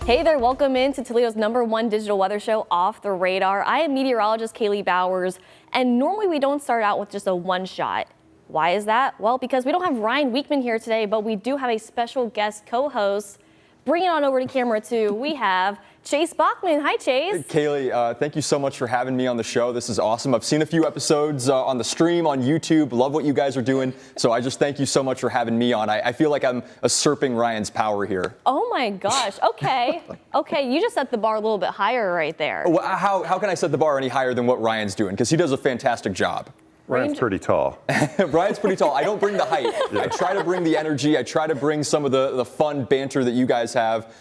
Hey there, welcome into Toledo's #1 digital weather show, Off the Radar. I am meteorologist Kaylee Bowers, and normally we don't start out with just a one shot. Why is that? Well, because we don't have Ryan Weekman here today, but we do have a special guest co-host. Bring it on over to camera 2. We have Chase Bachman. Hi, Chase. Kaylee, thank you so much for having me on the show. This is awesome. I've seen a few episodes on the stream on YouTube. Love what you guys are doing. So I just thank you so much for having me on. I feel like I'm usurping Ryan's power here. Oh my gosh. Okay. Okay, you just set the bar a little bit higher right there. Well, how can I set the bar any higher than what Ryan's doing? Because he does a fantastic job. Ryan's pretty tall. Ryan's pretty tall. I don't bring the height. Yeah. I try to bring the energy. I try to bring some of the fun banter that you guys have.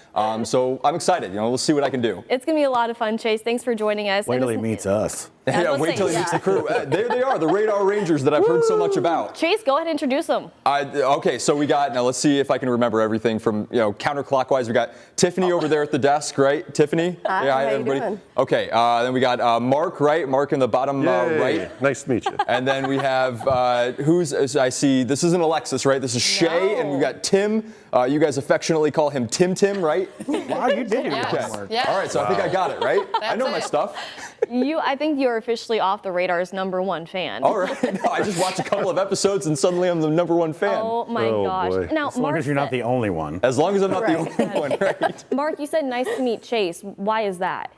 So I'm excited. We'll see what I can do. It's going to be a lot of fun, Chase. Thanks for joining us. Wait till he meets us. Yeah, wait till he meets the crew. There they are, the Radar Rangers that I've heard so much about. Chase, go ahead and introduce them. Okay, so we got, now let's see if I can remember everything from, counterclockwise. We got Tiffany over there at the desk, right? Tiffany? Hi, yeah, how everybody. you doing? Okay, then we got Mark, right? Mark in the bottom right. Nice to meet you. And then we have, I see, this isn't Alexis, right? This is Shay, and we got Tim. You guys affectionately call him Tim Tim, right? Wow, you did your Okay. homework. Yes. All right, so I think I got it, right? I know my stuff. I think you're officially Off the Radar's #1 fan. All right. No, I just watched a couple of episodes and suddenly I'm the #1 fan. Oh my gosh. boy. Now, As long as you're not the only one. As long as I'm not Right. the only one, right? Mark, you said nice to meet Chase. Why is that?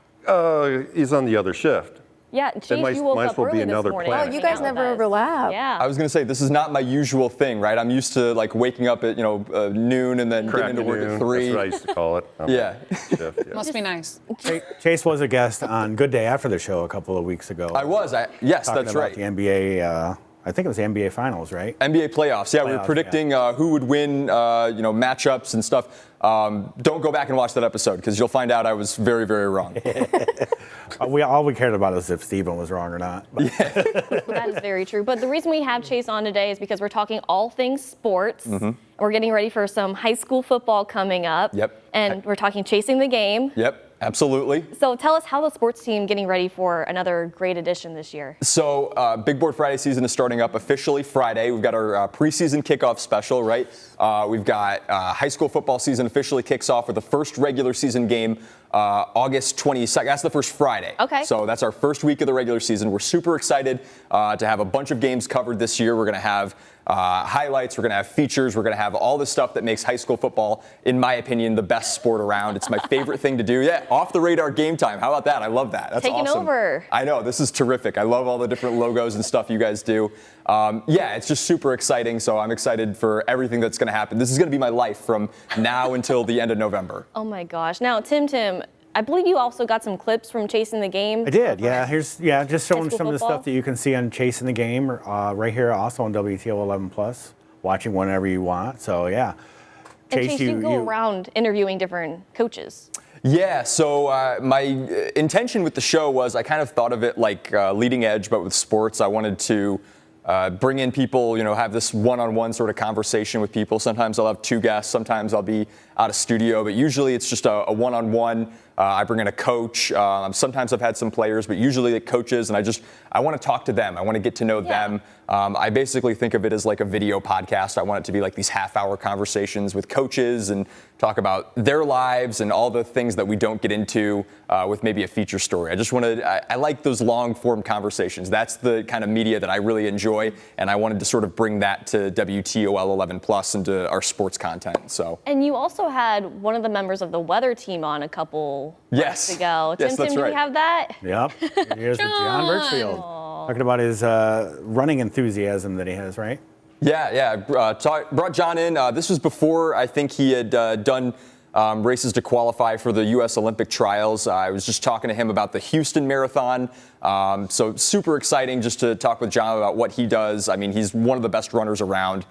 He's on the other shift. Yeah, Chase, might- you woke might as up well be early this another morning. planet. Oh, you hanging guys out with never us. overlap. Yeah. I was going to say, this is not my usual thing, right? I'm used to waking up at, noon and then getting into work at 3. That's what I used to call it. Yeah. Shift, yeah. Must be nice. Chase was a guest on Good Day After the Show a couple of weeks ago. I was. Yes, talking that's about right. the NBA, I think it was the NBA Finals, right? NBA playoffs. Yeah, we were Playoffs, predicting who would win, matchups and stuff. Don't go back and watch that episode because you'll find out I was very, very wrong. All we cared about is if Steven was wrong or not. But That is very true. But the reason we have Chase on today is because we're talking all things sports. We're getting ready for some high school football coming up. Yep. And we're talking chasing the game. Yep, absolutely. So tell us how the sports team getting ready for another great edition this year. So Big Board Friday season is starting up officially Friday. We've got our preseason kickoff special, right? We've got high school football season officially kicks off with the first regular season game August 22nd. That's the first Friday. Okay. So that's our first week of the regular season. We're super excited to have a bunch of games covered this year. We're going to have highlights, we're going to have features, we're going to have all the stuff that makes high school football, in my opinion, the best sport around. It's my favorite thing to do. Yeah, Off the Radar game time. How about that? I love that. That's Taking awesome. over. I know, this is terrific. I love all the different logos and stuff you guys do. It's just super exciting, so I'm excited for everything that's going to happen. This is going to be my life from now until the end of November. Oh my gosh. Now, Tim, I believe you also got some clips from Chasing the Game. I did, yeah. Here's just showing High school some of the football? stuff that you can see on Chasing the Game right here, also on WTO 11 Plus. Watching whenever you want. So yeah. And Chase, you go around interviewing different coaches. Yeah, so my intention with the show was I kind of thought of it like Leading Edge, but with sports. I wanted to bring in people, have this one-on-one sort of conversation with people. Sometimes I'll have 2 guests, sometimes I'll be out of studio, but usually it's just a one-on-one. I bring in a coach. Sometimes I've had some players, but usually the coaches, and I want to talk to them. I want to get to know them. I basically think of it as like a video podcast. I want it to be like these half-hour conversations with coaches and talk about their lives and all the things that we don't get into with maybe a feature story. I like those long-form conversations. That's the kind of media that I really enjoy, and I wanted to sort of bring that to WTOL 11 Plus into our sports content. So. And you also had one of the members of the weather team on a couple months ago. Yes, Tim, that's do right. we have that? Yep. Here's John Birchfield. Talking about his running enthusiasm that he has, right? Yeah. Brought John in. This was before I think he had done races to qualify for the U.S. Olympic trials. I was just talking to him about the Houston Marathon. So super exciting just to talk with John about what he does. I mean, he's one of the best runners around.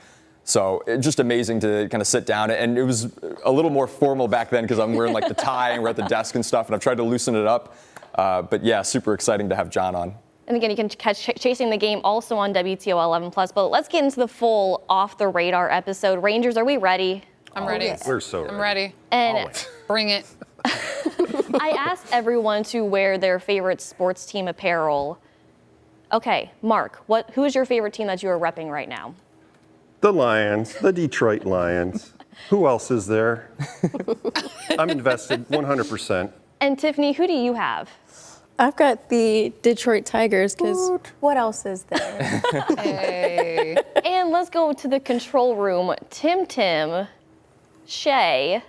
So just amazing to kind of sit down. And it was a little more formal back then because I'm wearing like the tie and we're at the desk and stuff. And I've tried to loosen it up. But yeah, super exciting to have John on. And again, you can catch Chasing the Game also on WTO 11 Plus. But let's get into the full Off the Radar episode. Rangers, are we ready? I'm ready. yes. We're so ready. I'm ready. And Bring it. I asked everyone to wear their favorite sports team apparel. Okay, Mark, who is your favorite team that you are repping right now? The Lions, the Detroit Lions. Who else is there? I'm invested 100%. And Tiffany, who do you have? I've got the Detroit Tigers because what else is there? Hey. And let's go to the control room. Tim, Shay.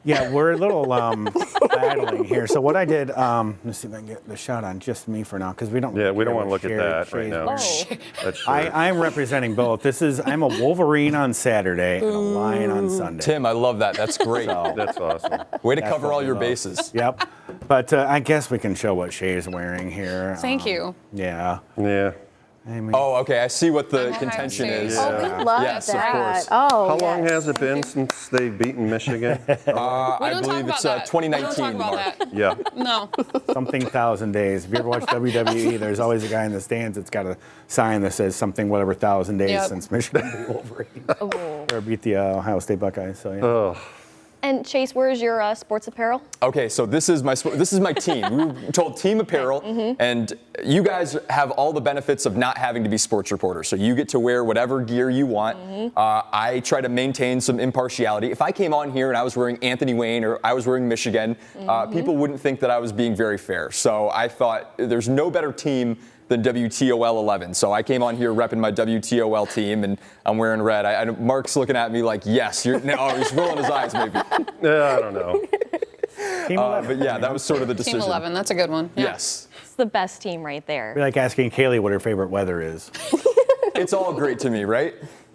Yeah, we're a little battling here. So what I did, let's see if I can get the shot on just me for now, because we don't. Yeah, we don't care want to what look at Sherry- that right Sherry's now. wearing. That's sure. I'm representing both. I'm a Wolverine on Saturday and a Lion on Sunday. Tim, I love that. That's great. That's awesome. Way to That's cover what all we your love. bases. Yep. But I guess we can show what Shay is wearing here. Thank you. Yeah. Yeah. I mean, Oh, okay. I see what the Ohio contention State. is. Oh, we love Yes, of that. course. Oh, How long yes. has it been since they've beaten Michigan? We I don't talk believe about it's that. 2019. We don't talk about Mark. that. Yeah. No. something 1,000 days. If you ever watch WWE, there's always a guy in the stands that's got a sign that says something, whatever, 1,000 days Yep. since Michigan beat Wolverine. Oh. Or beat the Ohio State Buckeyes. So, yeah. Oh, And Chase, where's your sports apparel? Okay, so this is my team. We were told team apparel, and you guys have all the benefits of not having to be sports reporters. So you get to wear whatever gear you want. I try to maintain some impartiality. If I came on here and I was wearing Anthony Wayne or I was wearing Michigan, people wouldn't think that I was being very fair. So I thought there's no better team than WTOL 11. So I came on here repping my WTOL team, and I'm wearing red. Mark's looking at me like, yes. He's rolling his eyes maybe. yeah, I don't know. Team 11. But yeah, that was sort of the decision. Team 11. That's a good one. Yeah. Yes. It's the best team right there. Be like asking Kaylee what her favorite weather is. It's all great to me, right?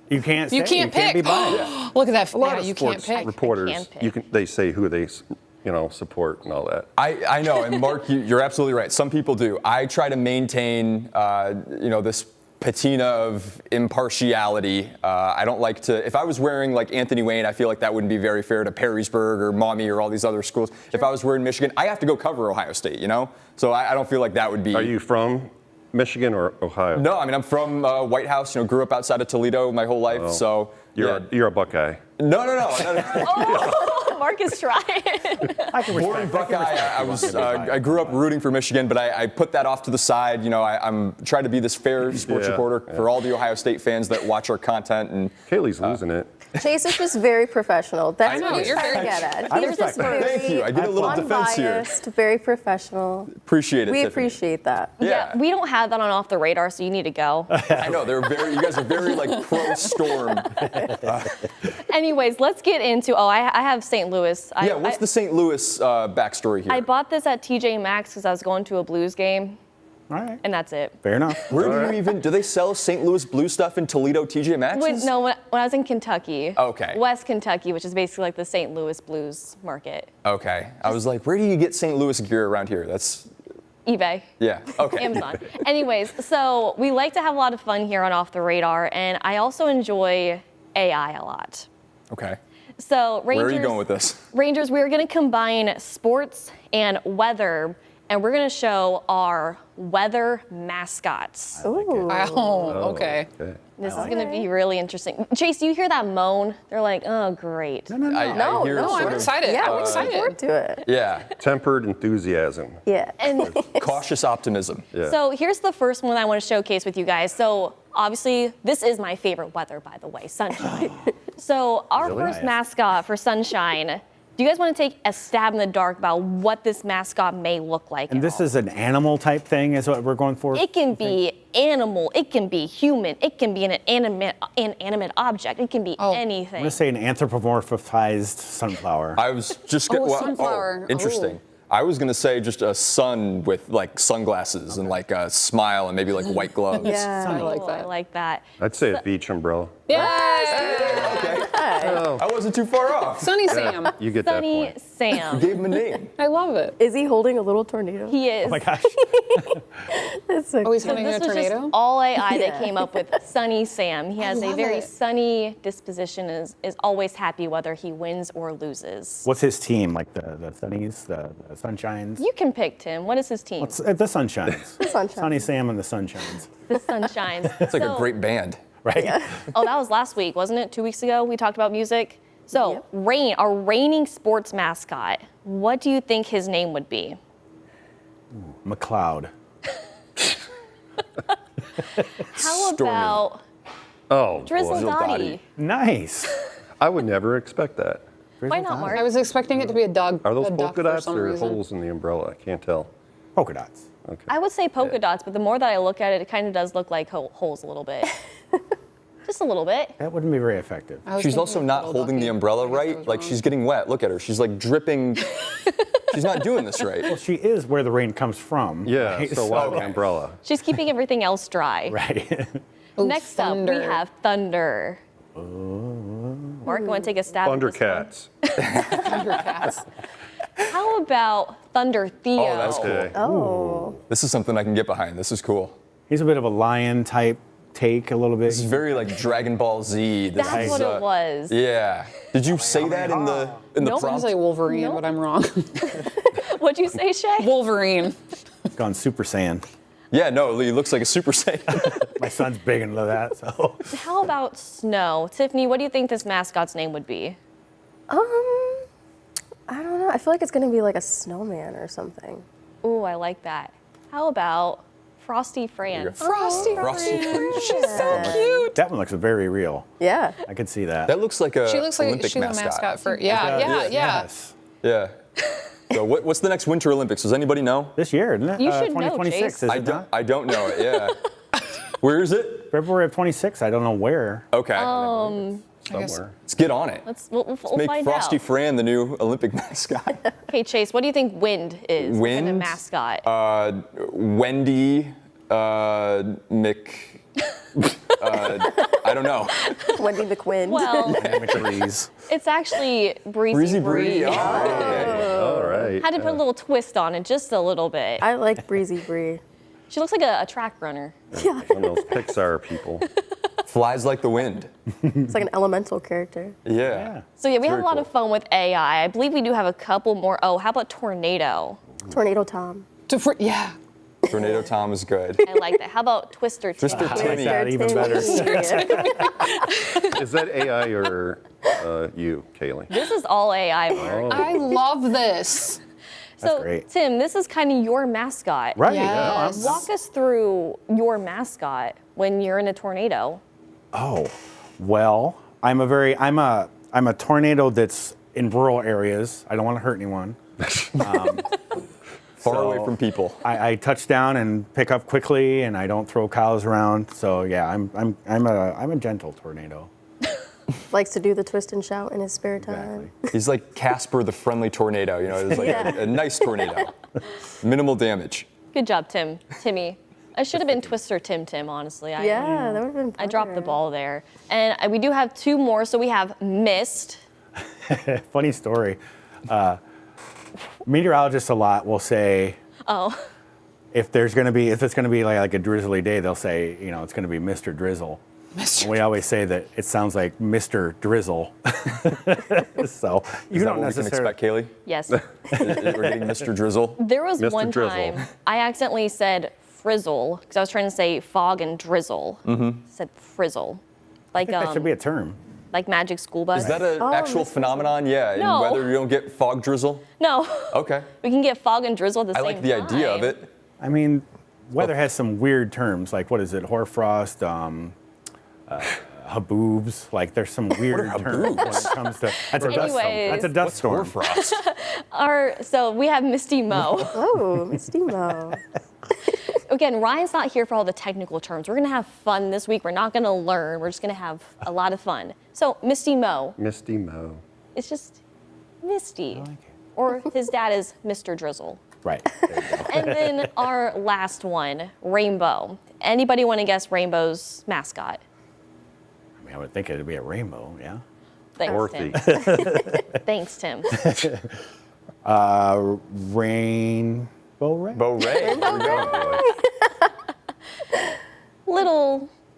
You can't say. You can't You can't be pick. biased. Look at that. A lot Yeah, of you can't sports pick. reporters, I can pick. they say who they support and all that. I know, and Mark, you're absolutely right. Some people do. I try to maintain, this patina of impartiality. I don't like to. If I was wearing like Anthony Wayne, I feel like that wouldn't be very fair to Perrysburg or Maumee or all these other schools. If I was wearing Michigan, I have to go cover Ohio State. So I don't feel like that would be. Are you from Michigan or Ohio? No, I mean I'm from White House. Grew up outside of Toledo my whole life. So You're a Buckeye. No. Oh, Mark is trying. I can Born respect. Buckeye. I grew up rooting for Michigan, but I put that off to the side. I'm trying to be this fair sports Yeah, reporter yeah. for all the Ohio State fans that watch our content. And Kaylee's losing it. Chase is just very professional. That's I what know, he's you're trying to very- get at. I He's respect just that. very Thank you. I get a little defense here. unbiased, very professional. Appreciate it. We Tiffany. appreciate that. Yeah. We don't have that on Off the Radar, so you need to go. I know you guys are very like pro Storm. Anyways, let's get into. I have St. Louis. Yeah, what's the St. Louis backstory here? I bought this at TJ Maxx because I was going to a Blues game, All right. and that's it. Fair enough. Where do they sell St. Louis blue stuff in Toledo TJ Maxx? When I was in Kentucky. Okay. West Kentucky, which is basically like the St. Louis Blues market. Okay. I was like, where do you get St. Louis gear around here? That's eBay. yeah. Okay. Amazon. Anyways, so we like to have a lot of fun here on Off the Radar, and I also enjoy AI a lot. Okay. So Rangers, Where are you going with this? Rangers, we're going to combine sports and weather, and we're going to show our weather mascots. Ooh. Oh, okay. Okay. This is going to be really interesting. Chase, do you hear that moan? They're like, oh, great. I No, hear no, sort I'm of, excited. Yeah, I'm we're looking forward excited. to it. Yeah. Tempered enthusiasm. Yeah. And Cautious optimism. Yeah. so here's the first one I want to showcase with you guys. So obviously, this is my favorite weather, by the way, sunshine. So our Really? first Nice. mascot for sunshine. Do you guys want to take a stab in the dark about what this mascot may look like? And at this all? is an animal type thing, is what we're going for? It can be animal, it can be human, it can be an inanimate object, it can be Oh. I'm anything. going to say an anthropomorphized sunflower. I was just Oh, sunflower. interesting. I was gonna say just a sun with like sunglasses and like a smile and maybe like white gloves. Yeah. I like Oh, that. I like that. I'd say a beach umbrella. Yes! Okay. I wasn't too far off. Sunny Sam. You get that Sunny point. Sam. Gave him a name. I love it. Is he holding a little tornado? He is. Oh my gosh. That's so Oh, he's So having a this was just tornado? all AI that Yeah. came up with Sunny Sam. He has a love very it. sunny disposition, is always happy whether he wins or loses. What's his team? Like the Sunnies, the Sunshines? You can pick, Tim. What is his team? What's the Sunshines? The Sunshines. Sunny Sam and the Sunshines. The Sunshines. It's like a great band. Right? Oh, that was last week, wasn't it? 2 weeks ago, we talked about music. So, Yep. our reigning sports mascot, what do you think his name would be? McLeod. How Stormy. about Oh, Drizzle boy. Dottie. Dottie? Nice. I would never expect that. Why not, Mark? I was expecting it to be a dog. Are those a duck polka for dots some or reason. holes in the umbrella? I can't tell. Polka dots. Okay. I would say polka dots, but the more that I look at it, it kind of does look like holes a little bit. Just a little bit. That wouldn't be very effective. I was She's thinking also of not little holding the ducky. umbrella I guess I right. was Like wrong. she's getting wet. Look at her. She's like dripping. She's not doing this right. She is where the rain comes from. Yeah, right? so why the umbrella? She's keeping everything else dry. Right. Next up, we thunder. have thunder. Mark, you want to take a stab at this one? Thundercats. Thundercats. How about Thunder Theo? Oh, that's cool. Okay. Oh. This is something I can get behind. This is cool. He's a bit of a lion type take, a little bit. This is very like Dragon Ball Z. This That's is, what it was. Yeah. Did you say that in the Nope. I was prompt? gonna say Wolverine, Nope. but I'm wrong. What'd you say, Shay? Wolverine. Gone Super Saiyan. Yeah, no, he looks like a Super Saiyan. My son's big into that, so. How about Snow? Tiffany, what do you think this mascot's name would be? I don't know. I feel like it's gonna be like a snowman or something. Ooh, I like that. How about Frosty Fran? Frosty. Frosty. She's so cute. That one looks very real. Yeah. I could see that. That looks like a She looks like Olympic she's mascot. a mascot for yeah. Yes. Yeah. So what's the next Winter Olympics? Does anybody know? This year, isn't it? You should know, 2026, Chase. is I it don't. not? I don't know it. Yeah. Where is it? February of 26. I don't know where. Okay. guess- Somewhere. Let's get on it. We'll Make find Frosty out. Fran the new Olympic mascot. Okay, Chase, what do you think Wind is? What kind of Wind? mascot? Wendy I don't know. Wendy McQuinn. Well, McRee's. it's actually Breezy, Breezy Bree. Bree. All right. Had to put a little twist on it, just a little bit. I like Breezy Bree. She looks like a track runner. One of those Pixar people. Flies like the wind. It's like an elemental character. Yeah. So yeah, we have Very a lot cool. of fun with AI. I believe we do have a couple more. Oh, how about Tornado? Tornado Tom. Yeah. Tornado Tom is good. I like that. How about Twister Timmy? Twister Timmy. that even better. Is that AI or you, Kaylee? This is all AI, Mark. I love this. So, great. Tim, this is kind of your mascot. Right. Yes. Walk us through your mascot when you're in a tornado. Oh, well, I'm a tornado that's in rural areas. I don't want to hurt anyone. Far So- away from people. I touch down and pick up quickly, and I don't throw cows around. So yeah, I'm a gentle tornado. Likes to do the twist and shout in his spare time. Exactly. He's like Casper the Friendly Tornado. You know, it's like a nice tornado. Minimal damage. Good job, Timmy. I should have been Twister Tim, honestly. Yeah, that would have been I dropped the better. ball there. And we do have two more. So we have Mist. Funny story. Meteorologists a lot will say, Oh, if it's going to be like a drizzly day, they'll say, it's going to be Mr. Drizzle. And we always say that it sounds like Mr. Drizzle. So you Is that don't what we can necessarily. expect, Kaylee? yes. We're getting Mr. Drizzle. There was Mr. one Drizzle. time I accidentally said frizzle because I was trying to say fog and drizzle. Said frizzle. Like That should be a term. like Magic School Bus. Is that an actual phenomenon? Yeah. In No. weather you don't get fog drizzle? No. Okay. We can get fog and drizzle at the I same like the time. idea of it. I mean, weather has some weird terms, like what is it, hoarfrost, haboobs. Like there's some weird terms when it comes to. That's a dust storm. Anyways. That's a dust storm. Hoarfrost. So we have Misty Mo. Oh, Misty Mo. Again, Ryan's not here for all the technical terms. We're gonna have fun this week. We're not gonna learn. We're just gonna have a lot of fun. So Misty Mo, Misty Mo. it's just Misty. Or his dad is Mr. Drizzle. Right. There you go. And then our last one, Rainbow. Anybody want to guess Rainbow's mascot? I mean, I would think it'd be a rainbow. Yeah. Thanks, Dorothy. Tim. Thanks, Tim. Rainbow Ray. Bo Ray. There we go.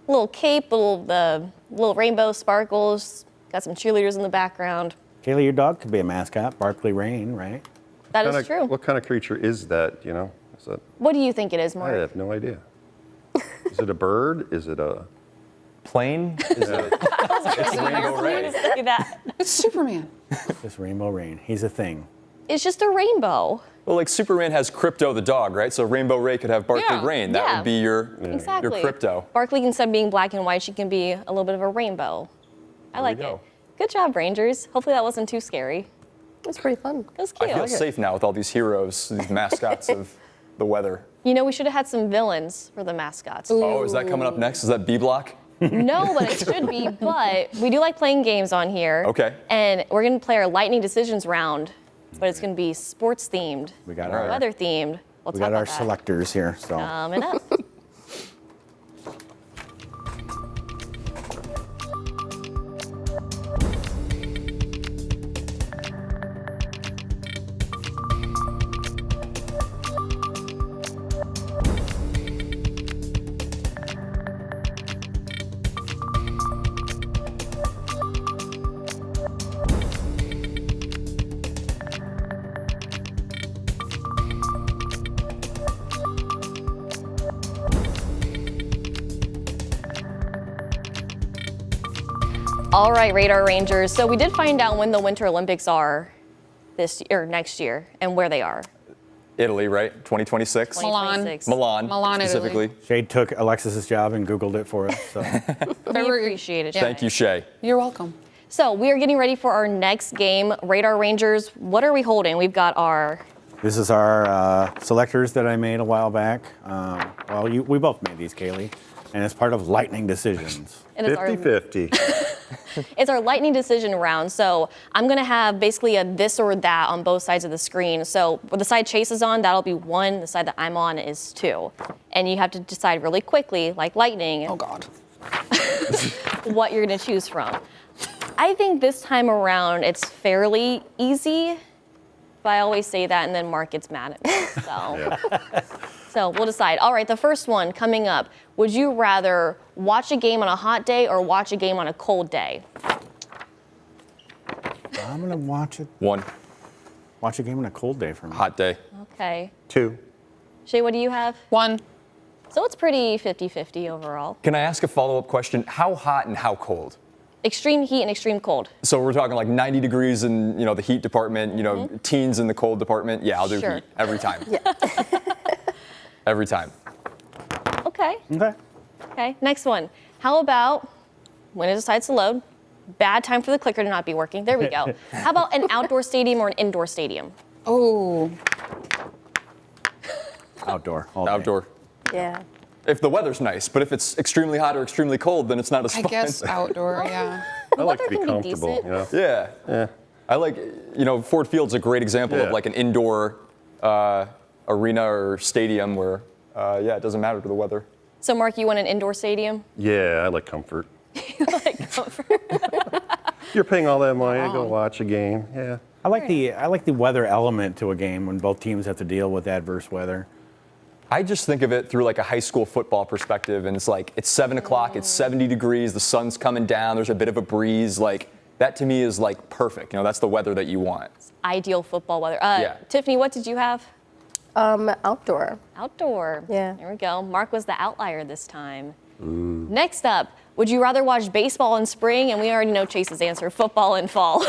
Little cape, little rainbow sparkles. Got some cheerleaders in the background. Kaylee, your dog could be a mascot. Barkley Rain, right? That is true. What kind of creature is that, Is that, What do you think it is, I Mark? have no idea. Is it a bird? Is it a... Plane? Is it? It's Rainbow Ray. Say that. It's Superman. This Rainbow Rain. He's a thing. It's just a rainbow. Well, like Superman has Crypto the dog, right? So Rainbow Ray could have Barkley Yeah. Rain. That Yeah. would be your Exactly. Crypto. Barkley, instead of being black and white, she can be a little bit of a rainbow. I like we go. it. Good job, Rangers. Hopefully that wasn't too scary. It's pretty fun. It was I cute. feel safe now with all these heroes, these mascots of the weather. You know, we should have had some villains for the mascots. Oh, is that coming up next? Is that B Block? No, but it should be. But we do like playing games on here. Okay. And we're going to play our lightning decisions round, but it's going to be sports themed, We got or our weather themed. We'll we talk got our about that selectors here. So coming up. All right, Radar Rangers. So we did find out when the Winter Olympics are this year, next year, and where they are. Italy, right? 2026. Milan. 2026. Milan, Milan, Italy. specifically. Shade took Alexis's job and Googled it for us. So We appreciate it. Thank you, Shay. You're welcome. So we are getting ready for our next game. Radar Rangers, what are we holding? We've got our this is our selectors that I made a while back. Well, we both made these, Kaylee, and it's part of Lightning Decisions. and it's our 50-50. It's our lightning decision round. So I'm going to have basically a this or that on both sides of the screen. So where the side Chase is on, that'll be 1. The side that I'm on is 2. And you have to decide really quickly, like lightning, Oh God. what you're going to choose from. I think this time around it's fairly easy, but I always say that and then Mark gets mad at me. So. So we'll decide. All right, the first one coming up. Would you rather watch a game on a hot day or watch a game on a cold day? I'm gonna watch a 1 game on a cold day for me. hot day. Okay. 2. Shay, what do you have? 1. So it's pretty 50-50 overall. Can I ask a follow-up question? How hot and how cold? Extreme heat and extreme cold. So we're talking like 90 degrees in, the heat department, teens in the cold department. Yeah, I'll do Sure. heat every time. Every time. Okay. Okay. Okay. Next one. How about when it decides to load? Bad time for the clicker to not be working. There we go. How about an outdoor stadium or an indoor stadium? Oh. Outdoor. All day. Outdoor. Yeah. If the weather's nice, but if it's extremely hot or extremely cold, then it's not as I fun. guess outdoor. Yeah. I like to weather be can be comfortable. decent. Yeah. I like, Ford Field's a great example of Yeah. like an indoor arena or stadium where, it doesn't matter to the weather. So Mark, you want an indoor stadium? Yeah, I like comfort. Like, comfort. You're paying all that money to go watch a game. Yeah. I like the weather element to a game when both teams have to deal with adverse weather. I just think of it through like a high school football perspective, and it's like it's 7 o'clock, it's 70 degrees, the sun's coming down, there's a bit of a breeze. Like that to me is like perfect. That's the weather that you want. Ideal football weather. Yeah. Tiffany, what did you have? Outdoor. Outdoor. Yeah. There we go. Mark was the outlier this time. Next up, would you rather watch baseball in spring? And we already know Chase's answer, football in fall.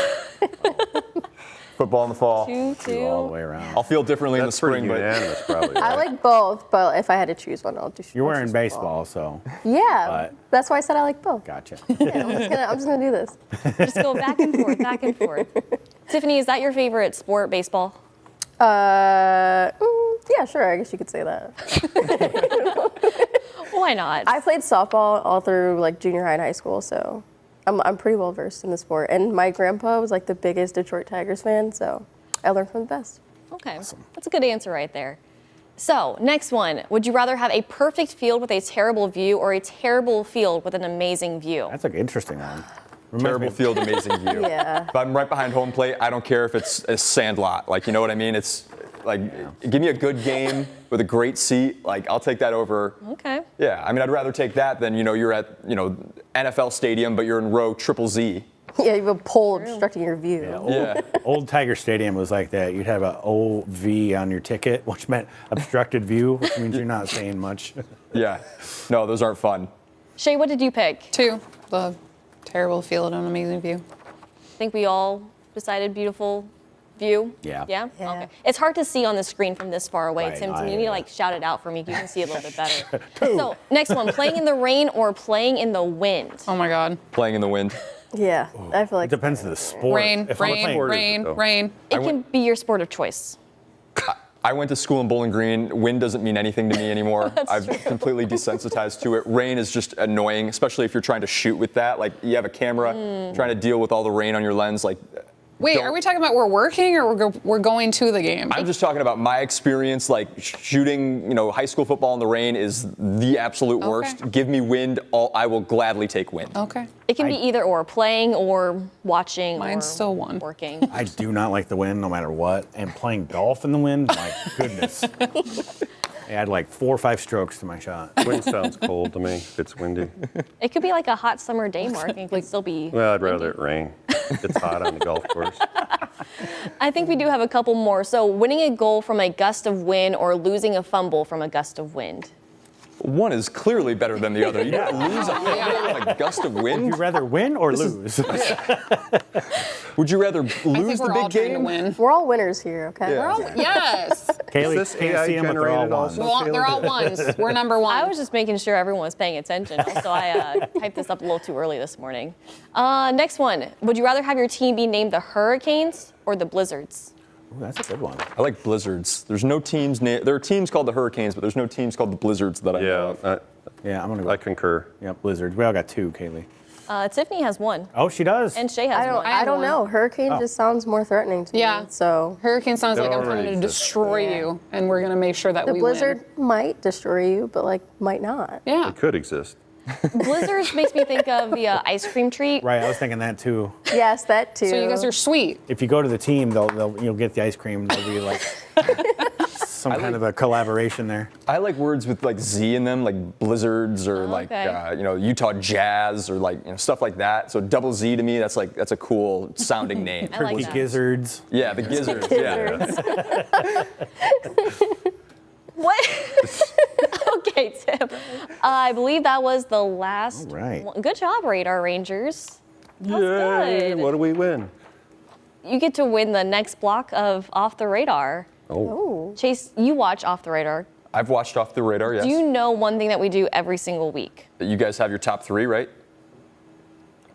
Football in the fall. 2-2. All the way around. I'll feel differently That's in the pretty spring, but unanimous, probably. I right? like both, but if I had to choose one, I'll do. You're I'll wearing choose baseball, so Yeah, But- that's why I said I like both. gotcha. Yeah, I'm just gonna do this. Just go back and forth, back and forth. Tiffany, is that your favorite sport, baseball? Yeah, sure. I guess you could say that. Why not? I played softball all through like junior high and high school, so I'm pretty well versed in the sport. And my grandpa was like the biggest Detroit Tigers fan, so I learned from the best. Okay, that's a good answer right there. So, next one. Would you rather have a perfect field with a terrible view or a terrible field with an amazing view? That's an interesting one. Reminds terrible me- field, amazing view. Yeah. If I'm right behind home plate, I don't care if it's a sand lot. Like, you know what I mean? It's like, give me a good game with a great seat. Like, I'll take that over. Okay. Yeah, I mean, I'd rather take that than, you're at, NFL stadium, but you're in row triple Z. Yeah, you have a pole obstructing your view. Yeah. Old Tiger Stadium was like that. You'd have an OV on your ticket, which meant obstructed view, which means you're not saying much. Yeah. No, those aren't fun. Shay, what did you pick? 2. The terrible field and amazing view. I think we all decided beautiful view. Yeah. Yeah? Yeah. Okay. It's hard to see on the screen from this far away, Right, Tim. So I- you need to like shout it out for me. You can see a little bit better. So next one, playing in the rain or playing in the wind? Oh my God. Playing in the wind. Yeah, I feel It like depends on the sport. Rain, If I'm rain, playing- rain, though. rain. It can be your sport of choice. I went to school in Bowling Green. Wind doesn't mean anything to me anymore. I've completely desensitized to it. Rain is just annoying, especially if you're trying to shoot with that. Like you have a camera, trying to deal with all the rain on your lens. Like, Wait, don't- are we talking about we're working or we're going to the game? I'm just talking about my experience. Like shooting, high school football in the rain is the absolute worst. Give me wind, I will gladly take wind. Okay. It can be either or, playing or watching. Mine's or still one. Working. I do not like the wind no matter what. And playing golf in the wind, my goodness. I had like 4 or 5 strokes to my shot. Wind sounds cold to me if it's windy. It could be like a hot summer day, Mark, and it could still be. Well, I'd rather it rain. It's hot on the golf course. I think we do have a couple more. So, winning a goal from a gust of wind or losing a fumble from a gust of wind. One is clearly better than the other. You don't lose a fumble in a gust of Would wind. you rather win or lose? Would you rather I think lose the we're all big trying to game? win. we're all winners here, okay? Yeah. We're all, yes. Kaylee this can't AI see them, but they're all generated ones. also? They're all ones. We're number one. I was just making sure everyone was paying attention. Also, I typed this up a little too early this morning. Next one. Would you rather have your team be named the Hurricanes or the Blizzards? Ooh, that's a good one. I like blizzards. There's no teams. There are teams called the Hurricanes, but there's no teams called the Blizzards that I know Yeah, of. Yeah, I'm gonna go. I concur. Yep, Blizzards. We all got 2, Kaylee. Tiffany has one, Oh, she does. and Shay has I don't. one. have I don't one. know. Hurricane just sounds more threatening to Yeah. me. So Hurricane sounds It like I'm already coming to exists. destroy you, and we're gonna make sure that the we blizzard win. might destroy you, but like might not. Yeah. It could exist. Blizzards makes me think of the ice cream treat. Right, I was thinking that too. Yes, that too. So you guys are sweet. If you go to the team, you'll get the ice cream. There'll be like some kind of a collaboration there. I like words with like Z in them, like blizzards or like okay. Utah Jazz or like stuff like that. So double Z to me, that's a cool sounding name. I like The that. gizzards. Yeah, the gizzards. Yeah. What? Okay, Tim. I believe that was the last. All right. one. Good job, Radar Rangers. That was Yay! good. What do we win? You get to win the next block of Off the Radar. Oh, Chase, you watch Off the Radar. I've watched Off the Radar, yes. Do you know one thing that we do every single week? You guys have your top 3, right?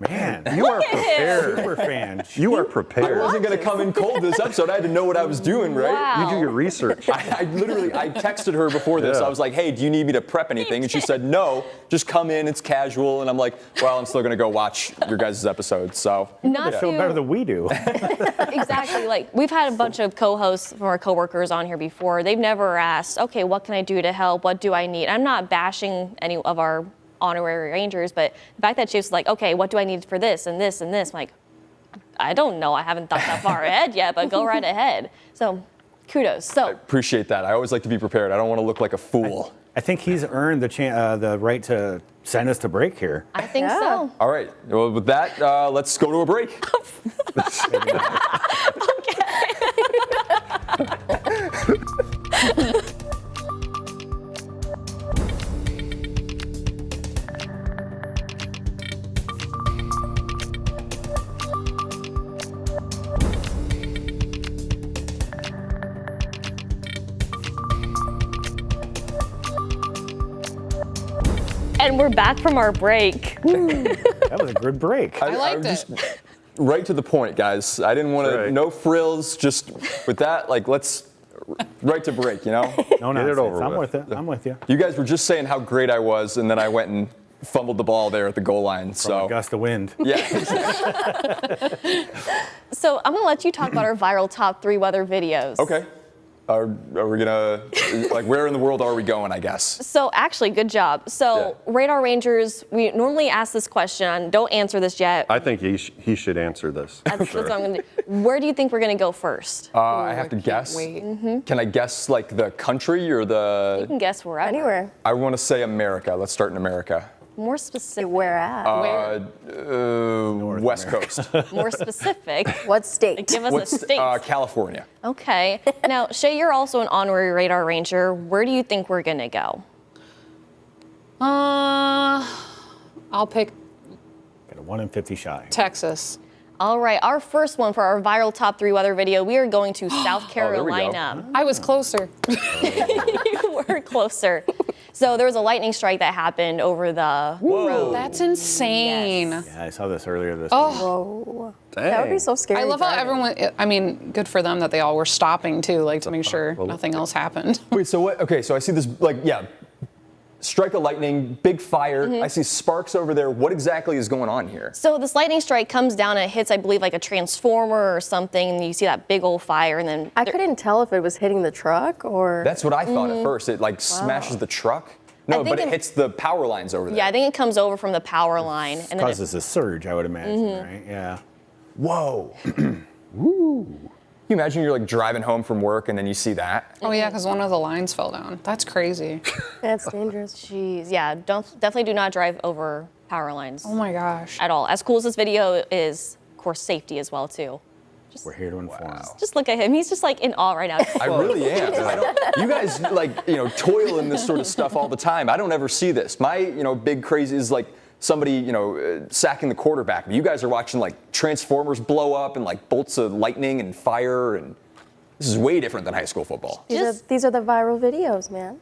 Man, you are prepared. super fan. You are I prepared. wasn't going to come in cold this episode. I had to know what I was doing, right? Wow. You do your research. I texted her before this. Yeah. I was like, hey, do you need me to prep anything? And she said, no, just come in. It's casual. And I'm like, well, I'm still going to go watch your guys' episode. So Not Feel better than we do. exactly. Like we've had a bunch of co-hosts from our coworkers on here before. They've never asked, okay, what can I do to help? What do I need? I'm not bashing any of our honorary Rangers, but the fact that Chase was like, okay, what do I need for this and this and this? I'm like, I don't know. I haven't thought that far ahead yet, but go right ahead. So kudos. So appreciate that. I always like to be prepared. I don't want to look like a fool. I think he's earned the right to send us to break here. I think Yeah. so. All right. Well, with that, let's go to a break. And we're back from our break. That was a good break. I liked it. just right to the point, guys. I didn't want to, Right. no frills. Just with that, like, let's right to break, No Get nonsense. it over I'm with. with it. I'm with you. You guys were just saying how great I was, and then I went and fumbled the ball there at the goal line. From a So, gust of wind. yeah. So I'm gonna let you talk about our viral top 3 weather videos. Okay. Are we gonna, like, where in the world are we going, I guess? So actually, good job. So Yeah. Radar Rangers, we normally ask this question. Don't answer this yet. I think he should answer this. That's what I'm gonna do. Where do you think we're gonna go first? I have to guess. Wait. Can I guess, like, the country or You the, can guess wherever. Anywhere. I want to say America. Let's start in America. More specific. Where at? West Coast. More specific. What state? Give us What's, a state. California. Okay. Now, Shay, you're also an honorary Radar Ranger. Where do you think we're gonna go? I'll pick Got a 1 in 50 shot. Texas. All right, our first one for our viral top 3 weather video, we are going to South there we go. Carolina. I was closer. You were closer. So there was a lightning strike that happened over the road. That's insane. Yes. Yeah, I saw this earlier this week. Whoa. That would be so scary. I love how driving. everyone, I mean, good for them that they all were stopping too, like to make sure nothing else happened. Wait, so what? Okay, so I see this, like, yeah, strike of lightning, big fire. I see sparks over there. What exactly is going on here? So this lightning strike comes down and it hits, I believe, like a transformer or something, and you see that big old fire, and then I couldn't tell if it was hitting the truck or. That's what I thought at first. It like smashes the truck. No, think but it it- hits the power lines over there. yeah, I think it comes over from the power line, and then it, Causes a surge, I would imagine, right? Yeah. Whoa. Woo. Can you imagine you're like driving home from work and then you see that? Oh yeah, because one of the lines fell down. That's crazy. That's dangerous. geez, yeah, definitely do not drive over power lines Oh my gosh. at all. As cool as this video is, of course, safety as well too. We're here to inform. Just look at him; he's just like in awe right now. I really am. You guys like, toil in this sort of stuff all the time. I don't ever see this. My, big crazy is like somebody, sacking the quarterback. You guys are watching like transformers blow up and like bolts of lightning and fire, and this is way different than high school football. These are the viral videos, man.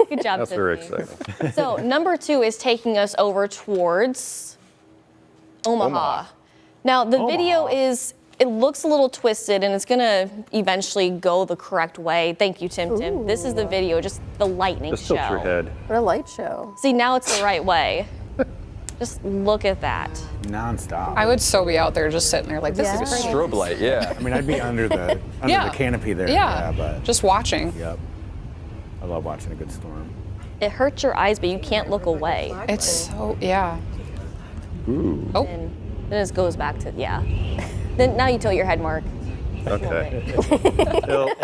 Good job, That's very Tiffany. exciting. So number 2 is taking us over towards Omaha. Now the video it looks a little twisted and it's gonna eventually go the correct way. Thank you, Tim Tim. This is the video, just the lightning Just show. tilt your head. What a light show. See, now it's the right way. Just look at that. Nonstop. I would so be out there just sitting there like, this Yeah. is great. Strobe light, yeah. I mean, I'd be under the Yeah. canopy there. Yeah, but just watching. yep. I love watching a good storm. It hurts your eyes, but you can't look away. It's so, yeah. And then it goes back to, yeah. Then now you tilt your head, Mark. Okay. Tilt.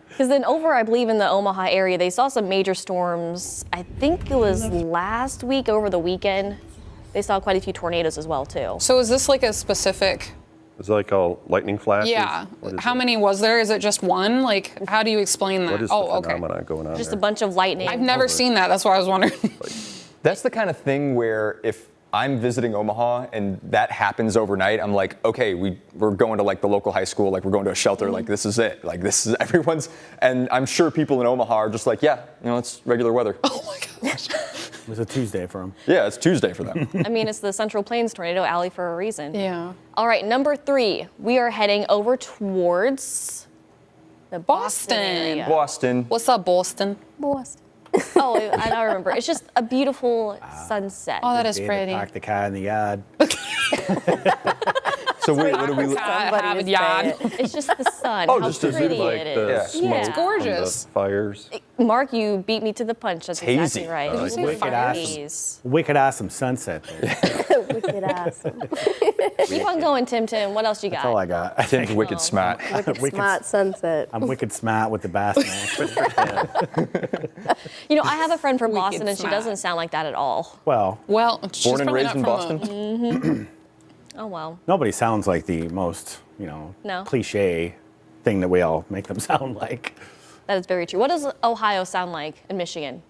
Because then over, I believe, in the Omaha area, they saw some major storms. I think it was last week, over the weekend. They saw quite a few tornadoes as well, too. So is this like a specific, It's like all lightning flashes. yeah. What is How it? many was there? Is it just one? Like, how do you explain that? What is Oh, the okay. phenomenon going on Just a there? bunch of lightning. I've never seen that. That's why I was wondering. That's the kind of thing where if I'm visiting Omaha and that happens overnight, I'm like, okay, we're going to like the local high school, like we're going to a shelter, like this is it. Like this is everyone's, and I'm sure people in Omaha are just like, yeah, it's regular weather. Oh my gosh. It was a Tuesday for him. Yeah, it's Tuesday for them. I mean, it's the Central Plains Tornado Alley for a reason. Yeah. All right, number 3, we are heading over towards the Boston area. Boston. What's up, Boston? Boston. Oh, I don't remember. It's just a beautiful sunset. Oh, that is Day they pretty. Park the car in the yard. So wait, what do we? Somebody have is a yard. saying it. It's just the sun. Oh, how just to see, pretty like it the Yeah. is. smoke Yeah. It's from gorgeous. the fires. Mark, you beat me to the punch. That's Hazy. exactly right. Did you say Wicked fires? Haze. Wicked awesome sunset there. Wicked awesome. Keep on going, Tim Tim. What else you got? That's all I got. I Tim's think wicked smart. Wicked- Smart sunset. I'm wicked smart with the bass man. You know, I have a friend from Wicked Boston, and she smart. doesn't sound like that at all. Well, Well, she's Born and probably raised not in from Boston. Oh, well. nobody sounds like the most, No. cliche thing that we all make them sound like. That is very true. What does Ohio sound like in Michigan?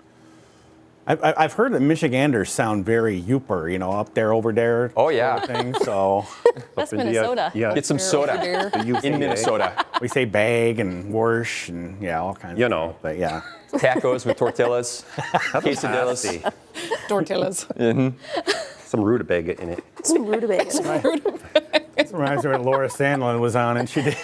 I've heard that Michiganders sound very Yooper, up there, over there. Oh, yeah. sort of thing. So That's In the, Minnesota. Yeah. Get some soda The UVA. in Minnesota. we say bag and whoosh and all kinds You of know. stuff. But yeah. Tacos with tortillas, quesadillas. Nasty. Tortillas. Some rutabaga in it. Some rutabaga. This reminds me when Laura Sandlin was on and she did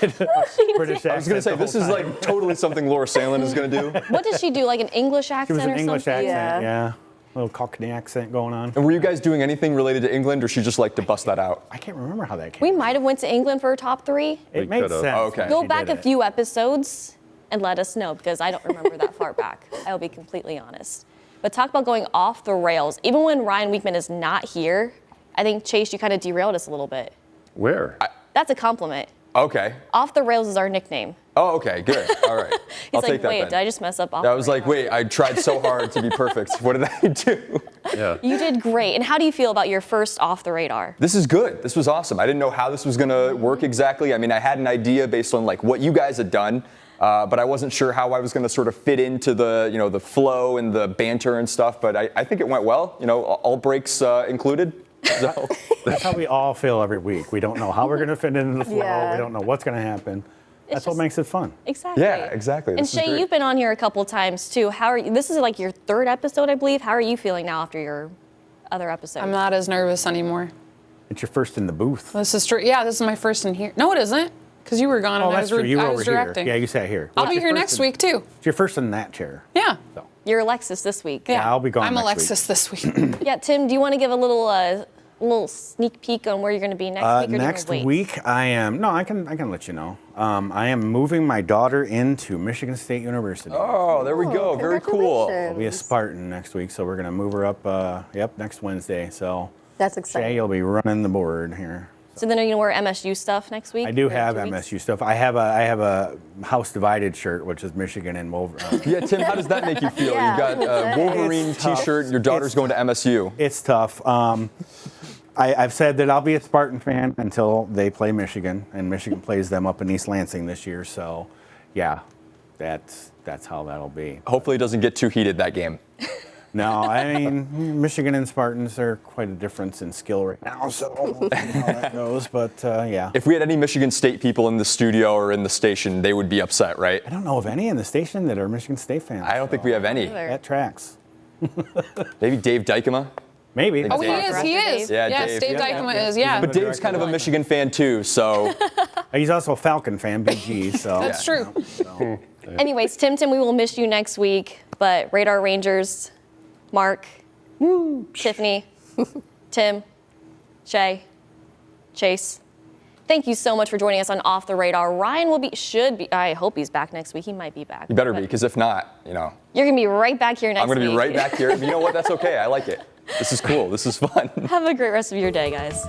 British accent. I was gonna say this is like totally something Laura Sandlin is gonna do. What does she do? Like an English She accent was an or English something? accent, Yeah. yeah. A little Cockney accent going on. And were you guys doing anything related to England, or she just like to bust that out? I can't remember how that came. We might have went to England for a top 3. It We made could've. sense. Oh, okay. when Go she back did a it. few episodes and let us know, because I don't remember that far back. I'll be completely honest. But talk about going off the rails. Even when Ryan Weekman is not here, I think, Chase, you kind of derailed us a little bit. Where? That's a compliment. Okay. Off the rails is our nickname. Oh, okay. Good. All right. He's I'll like, take that wait, then. did I just mess up off I the was like, rails? wait, I tried so hard to be perfect. What did I do? Yeah. You did great. And how do you feel about your first off the radar? This is good. This was awesome. I didn't know how this was gonna work exactly. I mean, I had an idea based on like what you guys had done, but I wasn't sure how I was gonna sort of fit into the, the flow and the banter and stuff. But I think it went well. All breaks included. So That's how we all feel every week. We don't know how we're going to fit into the flow. Yeah. We don't know what's going to happen. That's what makes it fun. Exactly. Yeah, exactly. And This is Shay, great. you've been on here a couple times too. How are you? This is like your third episode, I believe. How are you feeling now after your other episode? I'm not as nervous anymore. It's your first in the booth. This is true. Yeah, this is my first in here. No, it isn't, because you were gone Oh, and I that's was, true. You were I over was here. directing. Yeah, you sat here. I'll What's be your here first next in- week too. It's your first in that chair. Yeah. So. You're Alexis this week. Yeah, I'll be gone I'm next Alexis this week. Yeah, Tim, do you want to give a little sneak peek on where you're going to be next week? Or do you wanna Next wait? week, I am. No, I can let you know. I am moving my daughter into Michigan State University. Oh, there we go. Very cool. I'll be a Spartan next week, so we're gonna move her up. Next Wednesday. So That's Shay, exciting. you'll be running the board here. So then are you going to wear MSU stuff next week? I do or have 2 weeks? MSU stuff. I have a House Divided shirt, which is Michigan and Wolverine. Yeah, Tim, how does that make you feel? Yeah. You've got a Wolverine It's tough. T-shirt. Your daughter's It's going to MSU. It's tough. I've said that I'll be a Spartan fan until they play Michigan, and Michigan plays them up in East Lansing this year. So, yeah, that's how that'll be. Hopefully, it doesn't get too heated that game. No, I mean Michigan and Spartans are quite a difference in skill right now. So we'll see how that goes. But yeah, If we had any Michigan State people in the studio or in the station, they would be upset, right? I don't know of any in the station that are Michigan State fans. I don't think we have any. That tracks. Maybe Dave Dykema. Maybe. Oh, he Dave. is. He is. Yeah, yes, Dave. Dave Yeah, Dykema is. Yeah. But Dave's kind of a Michigan fan too, so He's also a Falcon fan, BG. So That's true. Anyways, Tim, we will miss you next week. But Radar Rangers, Mark, Tiffany, Tim, Shay, Chase, thank you so much for joining us on Off the Radar. Ryan should be, I hope he's back next week. He might be back. you better be, but because if not, you know, You're going to be right back here next I'm going to week. be right back here. But you know what? That's okay. I like it. This is cool. This is fun. Have a great rest of your day, guys.